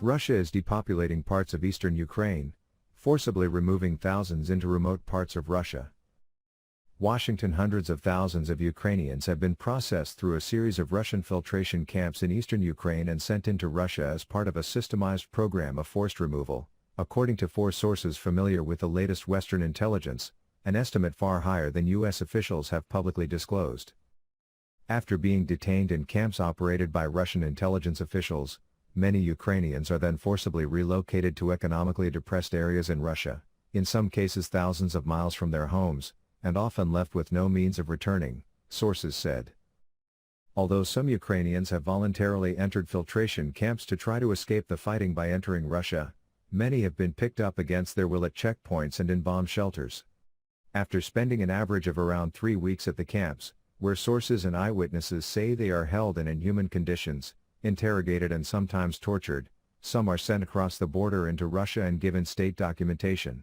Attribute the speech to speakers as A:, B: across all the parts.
A: Russia is depopulating parts of eastern Ukraine, forcibly removing thousands into remote parts of Russia. Washington. Hundreds of thousands of Ukrainians have been processed through a series of Russian filtration camps in eastern Ukraine and sent into Russia as part of a systemized program of forced removal, according to 4 sources familiar with the latest Western intelligence, an estimate far higher than U.S. officials have publicly disclosed. After being detained in camps operated by Russian intelligence officials, many Ukrainians are then forcibly relocated to economically depressed areas in Russia, in some cases thousands of miles from their homes, and often left with no means of returning, sources said. Although some Ukrainians have voluntarily entered filtration camps to try to escape the fighting by entering Russia, many have been picked up against their will at checkpoints and in bomb shelters. After spending an average of around 3 weeks at the camps, where sources and eyewitnesses say they are held in inhuman conditions, interrogated and sometimes tortured, some are sent across the border into Russia and given state documentation.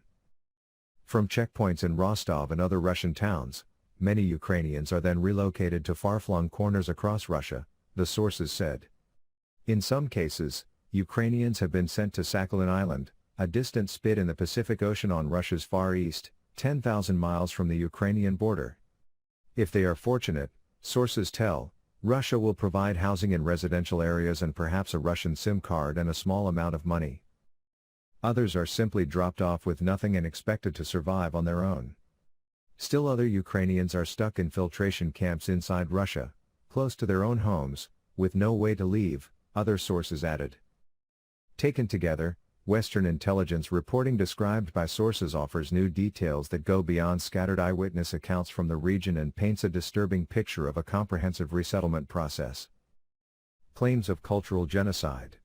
A: From checkpoints in Rostov and other Russian towns, many Ukrainians are then relocated to far-flung corners across Russia, the sources said. In some cases, Ukrainians have been sent to Sakhalin Island, a distant spit in the Pacific Ocean on Russia's far east, 10,000 miles from the Ukrainian border. If they are fortunate, sources tell, Russia will provide housing in residential areas and perhaps a Russian SIM card and a small amount of money. Others are simply dropped off with nothing and expected to survive on their own. Still other Ukrainians are stuck in filtration camps inside Russia, close to their own homes, with no way to leave, other sources added. Taken together, Western intelligence reporting described by sources offers new details that go beyond scattered eyewitness accounts from the region and paints a disturbing picture of a comprehensive resettlement process. Claims of cultural genocide.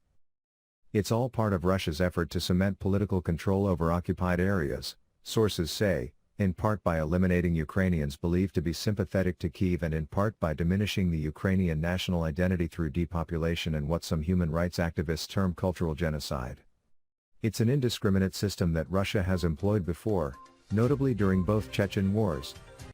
A: It's all part of Russia's effort to cement political control over occupied areas, sources say, in part by eliminating Ukrainians believed to be sympathetic to Kyiv and in part by diminishing the Ukrainian national identity through depopulation and what some human rights activists term cultural genocide. It's an indiscriminate system that Russia has employed before, notably during both Chechen wars.